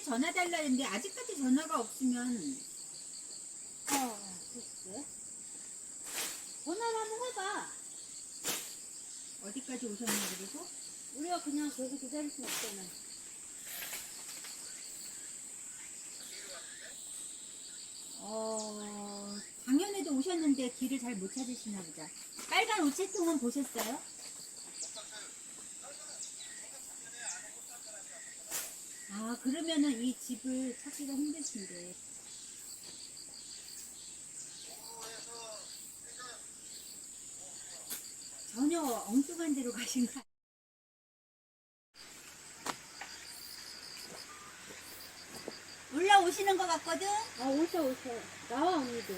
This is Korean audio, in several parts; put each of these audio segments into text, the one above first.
전화 달라 했는데 아직까지 전화가 없으면 글쎄. 전화를 한번 해봐. 어디까지 오셨나 그리고? 우리가 그냥 계속 기다릴 순 없잖아. 작년에도 오셨는데 길을 잘 못 찾으시나 보다. 빨간 우체통은 보셨어요? 아, 그러면은 이 집을 찾기가 힘드신데. 전혀 엉뚱한 데로 가신 거 아니에요? 올라오시는 것 같거든? 오셔. 나와, 언니도.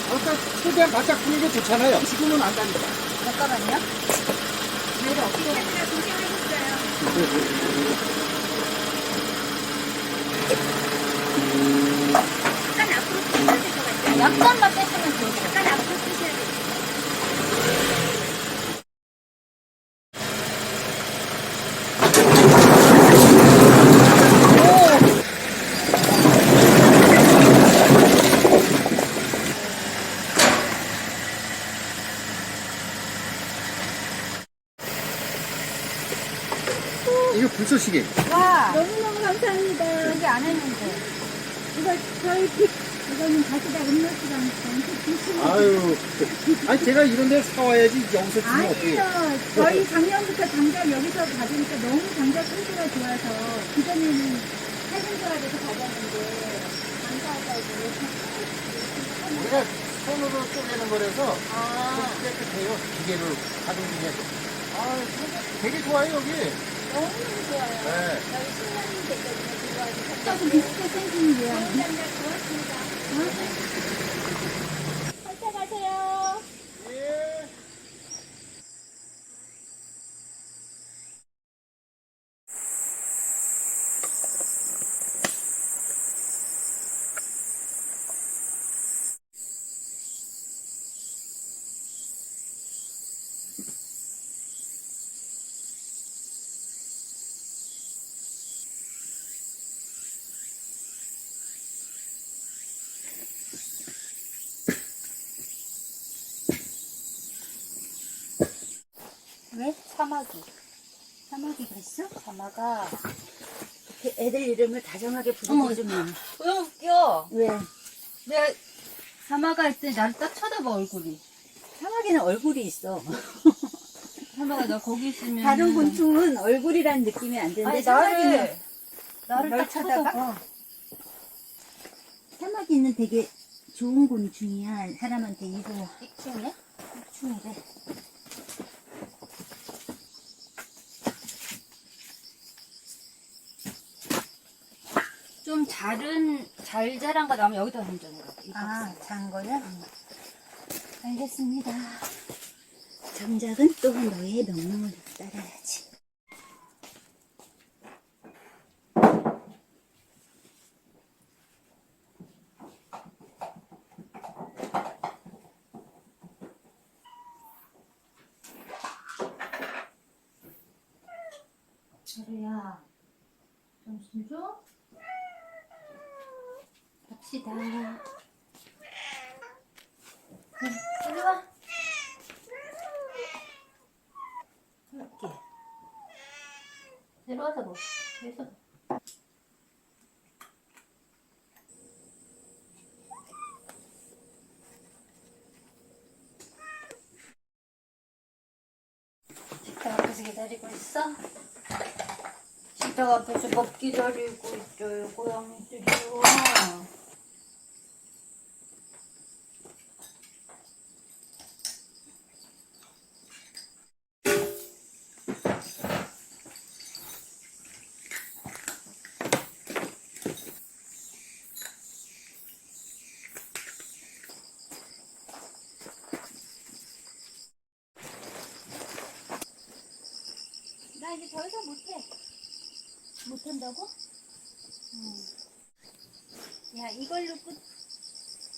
아까 최대한 바짝 부는 게 좋잖아요. 지금은 안 가니까. 잠깐만요. 저희가 어떻게 하느라 고생하셨어요. 약간 앞으로 빼셔야 될 것 같아요. 약간만 뺐으면 좋을 것 같아. 약간 앞으로 빼셔야 돼요. 이거 불쏘시개. 와, 너무너무 감사합니다. 여기 안 했는데. 이거 저희 집, 이거는 가시다 음료수랑 드시면. 아유. 아니, 제가 이런 데 사와야지 여기서 주면 어떡해. 아니요. 저희 작년부터 장작 여기서 받으니까 너무 장작 품질가 좋아서 그전에는 살균소라돼서 받았는데 감사하다고. 우리가 손으로 쪼개는 거라서 좀 깨끗해요. 기계로 가동 중에. 되게 좋아요, 여기. 너무너무 좋아요. 네. 저희 10년이 됐거든요. 그거 아주 조금 비슷하게 생긴 게요. 좋은 장작 고맙습니다. 살짝 가세요. 예. 왜? 사마귀. 사마귀가 있어? 사마가. 애들 이름을 다정하게 부르주면. 너무 웃겨. 왜? 내가 사마가 할 때 나를 딱 쳐다봐, 얼굴이. 사마귀는 얼굴이 있어. 사마가 나 거기 있으면. 다른 곤충은 얼굴이라는 느낌이 안 드는데 아니, 사마귀는 나를 널 딱 쳐다봐. 사마귀는 되게 좋은 곤충이야. 사람한테 이로 익히네? 충이래. 좀 잘 자란 거 나오면 여기다 던져놓으라. 잔 거야? 알겠습니다. 장작은 또 너의 명령을 따라야지. 저리야. 점심 줘? 갑시다. 이리 와. 이렇게. 내려와서 뭐. 여기서. 식탁 앞에서 기다리고 있어? 식탁 앞에서 밥 기다리고 있어요, 고양이들이요. 나 이제 더 이상 못해. 못한다고? 야, 이걸로 끝.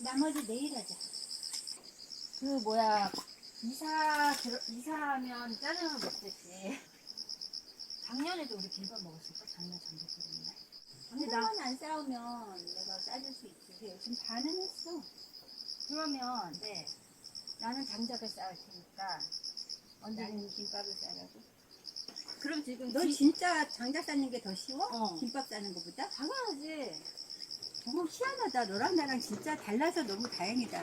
나머지 내일 하자. 이사하면 짜증을 못 내지. 작년에도 우리 김밥 먹었을까? 작년 장작철인데. 근데 나만 안 싸우면 내가 싸줄 수 있지. 근데 요즘 반은 했어. 그러면 네. 나는 장작을 쌓을 테니까 나는 김밥을 싸라고. 그럼 지금 너 진짜 장작 싸는 게 더 쉬워? 어. 김밥 싸는 것보다? 당연하지. 너무 희한하다. 너랑 나랑 진짜 달라서 너무 다행이다.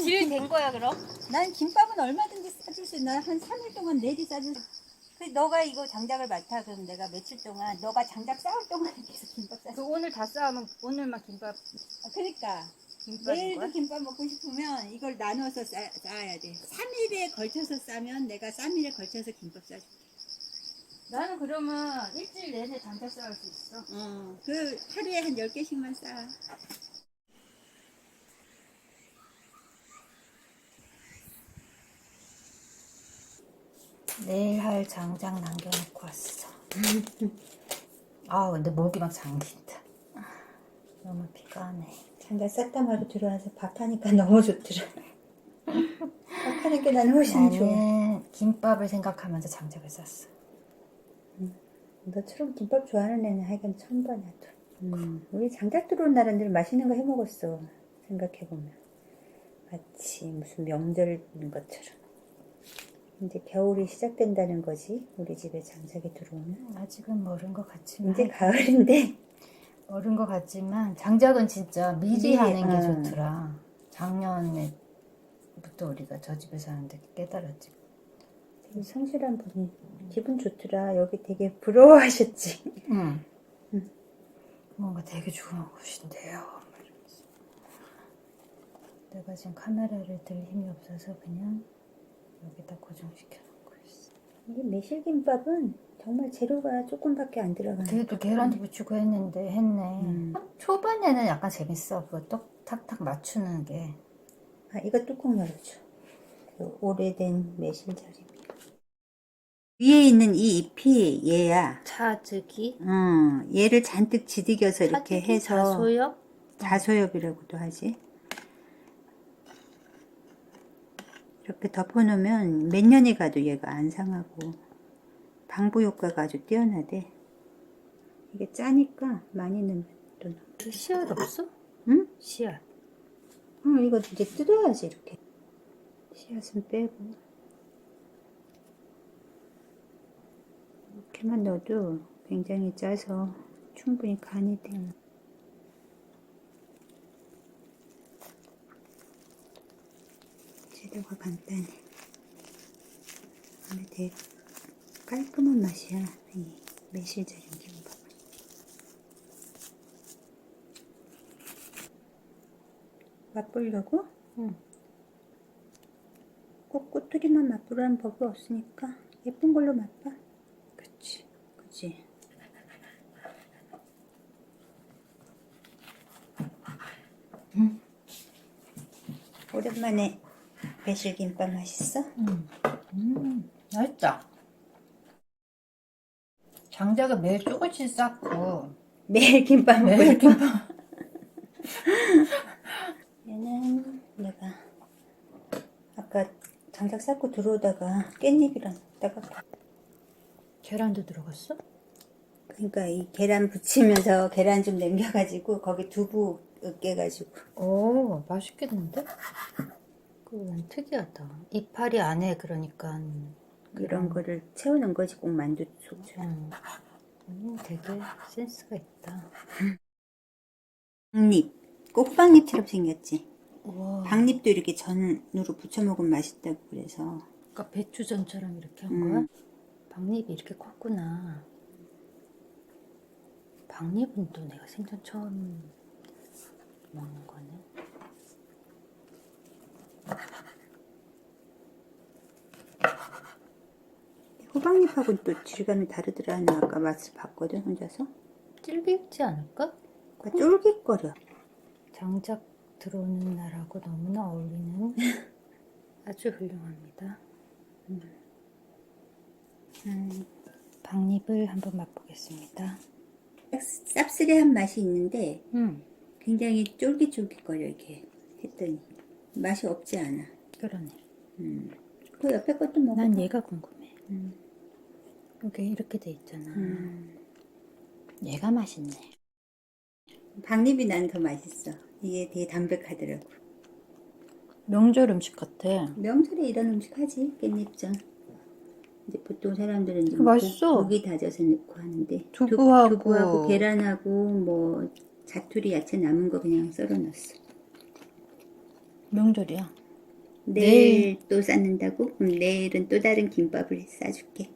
질 된 거야 그럼? 난 김밥은 얼마든지 싸줄 수 있어. 난한 3일 동안 내리 싸줄 수 있어. 그래서 너가 이거 장작을 맡아. 그럼 내가 며칠 동안 너가 장작 쌓을 동안 계속 김밥 싸. 그 오늘 다 쌓으면 오늘만 김밥 그러니까 김밥인 내일도 거야? 김밥 먹고 싶으면 이걸 나눠서 쌓아야 돼. 3일에 걸쳐서 싸면 내가 3일에 걸쳐서 김밥 싸줄게. 나는 그러면 일주일 내내 장작 쌓을 수 있어. 그 하루에 한 10개씩만 쌓아. 내일 할 장작 남겨놓고 왔어. 아 근데 목이 막 잠긴다. 너무 피곤해. 장작 쌌다 말고 들어와서 밥하니까 너무 좋더라. 밥하는 게 나는 훨씬 좋아. 나는 김밥을 생각하면서 장작을 쌌어. 너처럼 김밥 좋아하는 애는 하여간 처음 봐 나도. 우리 장작 들어온 날은 늘 맛있는 거 해 먹었어. 생각해보면 마치 무슨 명절 것처럼. 이제 겨울이 시작된다는 거지. 우리 집에 장작이 들어오면. 아직은 멀은 것 같지만 이제 가을인데. 멀은 것 같지만 장작은 진짜 미리 미리, 하는 게 좋더라. 작년에부터 우리가 저 집에 사는데 깨달았지. 되게 성실한 분이 기분 좋더라. 여기 되게 부러워하셨지. 응. 뭔가 되게 좋은 곳인데요. 이러면서. 내가 지금 카메라를 들 힘이 없어서 그냥 여기다 고정시켜 놓고 있어. 이 매실김밥은 정말 재료가 조금밖에 안 들어가는. 그래도 계란도 부치고 했네. 초반에는 약간 재밌어. 그거 똑 탁탁 맞추는 게. 아, 이거 뚜껑 열어줘. 그 오래된 매실절임. 위에 있는 이 잎이 얘야. 차즈기? 얘를 잔뜩 지디겨서 이렇게 차즈기? 해서 자소엽? 자소엽이라고도 하지. 이렇게 덮어놓으면 몇 년이 가도 얘가 안 상하고 방부 효과가 아주 뛰어나대. 이게 짜니까 많이 넣으면 또 넣어. 그 씨앗 없어? 응? 씨앗. 이거 이제 뜯어야지 이렇게. 씨앗은 빼고. 이렇게만 넣어도 굉장히 짜서 충분히 간이 돼. 재료가 간단해. 근데 되게 깔끔한 맛이야. 이 매실절임 김밥은. 맛보려고? 응. 꼭 꼬투리만 맛보라는 법이 없으니까 예쁜 걸로 맛봐. 그치. 그치. 오랜만에 매실김밥 맛있어? 맛있다. 장작을 매일 조금씩 쌓고 매일 김밥 먹고 매일 싶어? 얘는 내가 아까 장작 쌓고 들어오다가 깻잎이랑 따갖고. 계란도 들어갔어? 그러니까 이 계란 부치면서 계란 좀 남겨가지고 거기 두부 으깨가지고. 오, 맛있겠는데? 그건 특이하다. 이파리 안에 그러니까 이런 거를 채우는 거지. 꼭 만두 속처럼. 되게 센스가 있다. 박잎. 꽃박잎처럼 생겼지. 우와. 박잎도 이렇게 전으로 부쳐 먹으면 맛있다고 그래서. 그러니까 배추전처럼 이렇게 한 거야? 박잎이 이렇게 컸구나. 박잎은 또 내가 생전 처음 먹는 거네. 호박잎하고는 또 질감이 다르더라. 나 아까 맛을 봤거든 혼자서. 찔기지 않을까? 그러니까 쫄깃거려. 장작 들어오는 날하고 너무나 어울리는 아주 훌륭합니다. 박잎을 한번 맛보겠습니다. 쌉싸래한 맛이 있는데 음, 굉장히 쫄깃쫄깃거려 이렇게 했더니 맛이 없지 않아. 그러네. 그 옆에 것도 먹어. 난 얘가 궁금해. 이렇게 돼 있잖아. 얘가 맛있네. 박립이 난 더 맛있어. 이게 되게 담백하더라고. 명절 음식 같아. 명절에 이런 음식 하지, 깻잎전. 이제 보통 사람들은 이제 맛있어. 고기 다져서 넣고 하는데 두부하고 계란하고 뭐 자투리 야채 남은 거 그냥 썰어 놨어. 명절이야. 내일 또 삶는다고? 그럼 내일은 또 다른 김밥을 싸줄게.